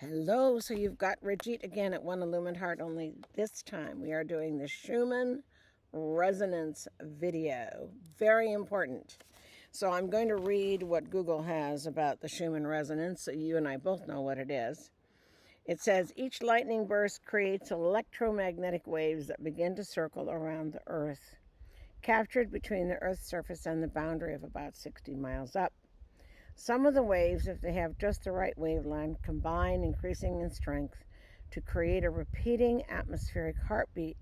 Hello, so you've got Rajith again at One Illumined Heart, only this time we are doing the Schumann Resonance video. Very important. So I'm going to read what Google has about the Schumann Resonance, so you and I both know what it is. It says, each lightning burst creates electromagnetic waves that begin to circle around the Earth, captured between the Earth's surface and the boundary of about 60 miles up. Some of the waves, if they have just the right wavelength, combine, increasing in strength, to create a repeating atmospheric heartbeat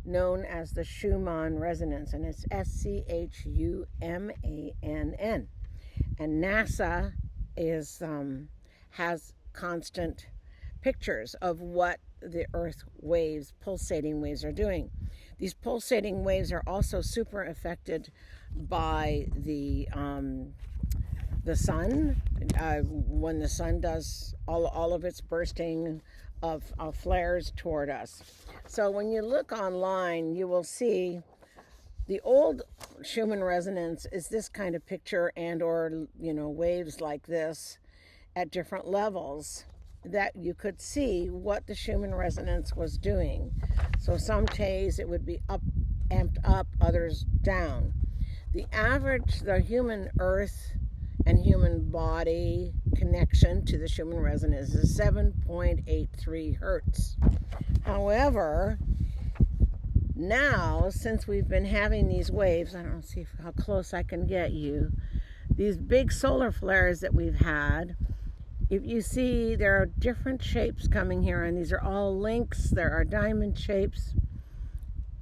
known as the Schumann Resonance, and it's Schumann. And NASA has constant pictures of what the Earth waves, pulsating waves, are doing. These pulsating waves are also super affected by the sun, when the sun does all of its bursting of flares toward us. So when you look online, you will see the old Schumann Resonance is this kind of picture and or waves like this at different levels that you could see what the Schumann Resonance was doing. So some days it would be amped up, others down. The human earth and human body connection to the Schumann Resonance is 7.83 hertz. However, now, since we've been having these waves, I don't see how close I can get you, these big solar flares that we've had, if you see, there are different shapes coming here, and these are all links. There are diamond shapes.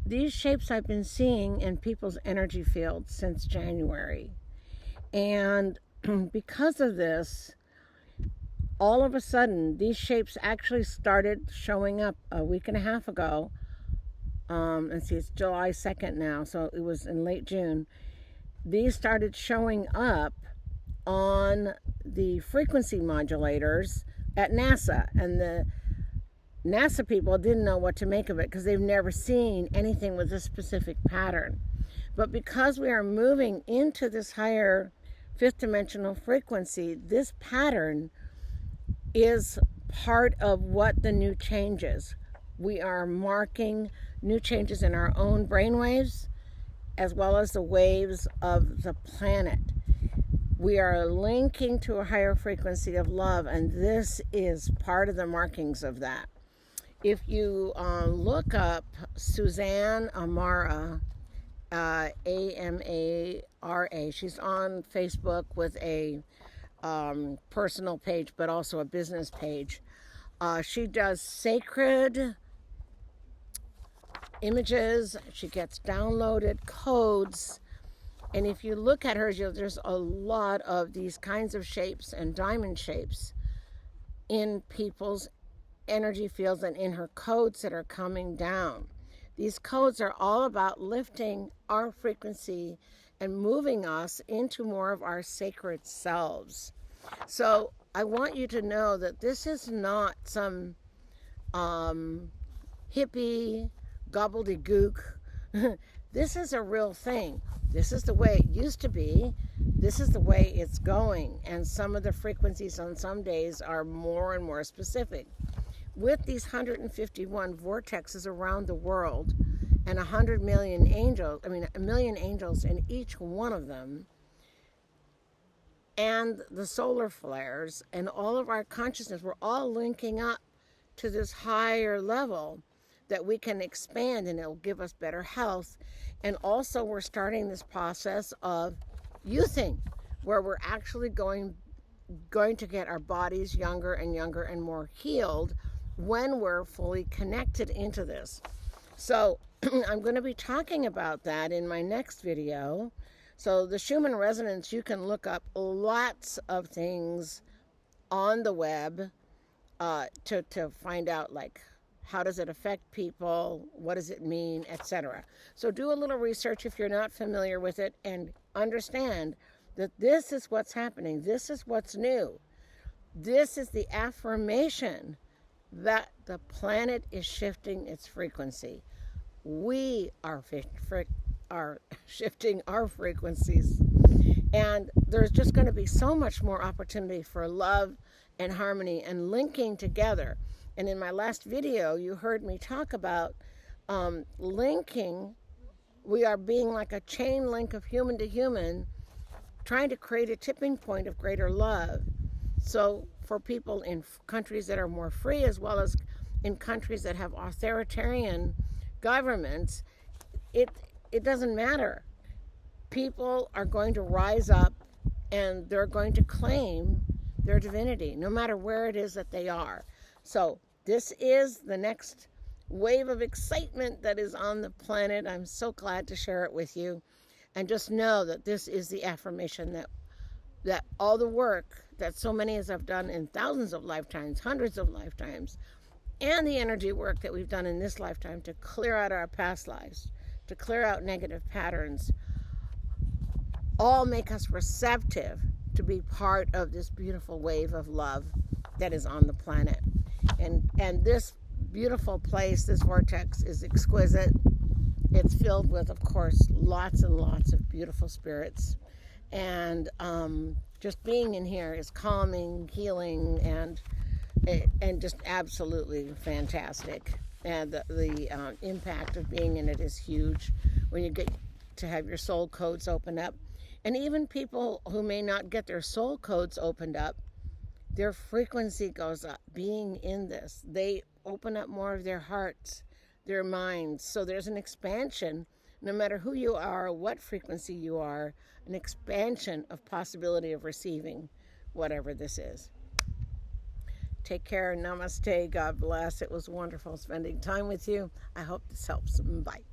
These shapes I've been seeing in people's energy fields since January. And because of this, all of a sudden, these shapes actually started showing up a week and a half ago. And see, it's July 2nd now, so it was in late June. These started showing up on the frequency modulators at NASA. And the NASA people didn't know what to make of it because they've never seen anything with this specific pattern. But because we are moving into this higher fifth dimensional frequency, this pattern is part of what the new changes. We are marking new changes in our own brainwaves as well as the waves of the planet. We are linking to a higher frequency of love, and this is part of the markings of that. If you look up Suzanne Amara, Amara. She's on Facebook with a personal page, but also a business page. She does sacred images. She gets downloaded codes. And if you look at her, there's a lot of these kinds of shapes and diamond shapes in people's energy fields and in her codes that are coming down. These codes are all about lifting our frequency and moving us into more of our sacred selves. So I want you to know that this is not some hippie gobbledygook. This is a real thing. This is the way it used to be. This is the way it's going. And some of the frequencies on some days are more and more specific. With these 151 vortexes around the world and 100 million angels, a million angels in each one of them, and the solar flares and all of our consciousness, we're all linking up to this higher level that we can expand, and it'll give us better health. And also we're starting this process of youthing, where we're actually going to get our bodies younger and younger and more healed when we're fully connected into this. So I'm going to be talking about that in my next video. So the Schumann Resonance, you can look up lots of things on the web to find out, like, how does it affect people, what does it mean, etc. So do a little research if you're not familiar with it, and understand that this is what's happening. This is what's new. This is the affirmation that the planet is shifting its frequency. We are shifting our frequencies. And there's just going to be so much more opportunity for love and harmony and linking together. And in my last video, you heard me talk about linking. We are being like a chain link of human to human, trying to create a tipping point of greater love. So for people in countries that are more free, as well as in countries that have authoritarian governments, it doesn't matter. People are going to rise up and they're going to claim their divinity, no matter where it is that they are. So this is the next wave of excitement that is on the planet. I'm so glad to share it with you. And just know that this is the affirmation that all the work that so many of us have done in thousands of lifetimes, hundreds of lifetimes, and the energy work that we've done in this lifetime to clear out our past lives, to clear out negative patterns, all make us receptive to be part of this beautiful wave of love that is on the planet. And this beautiful place, this vortex, is exquisite. It's filled with, of course, lots and lots of beautiful spirits. And just being in here is calming, healing, and just absolutely fantastic. And the impact of being in it is huge when you get to have your soul codes open up. And even people who may not get their soul codes opened up, their frequency goes up being in this. They open up more of their hearts, their minds. So there's an expansion, no matter who you are, what frequency you are, an expansion of possibility of receiving whatever this is. Take care. Namaste. God bless. It was wonderful spending time with you. I hope this helps. Bye.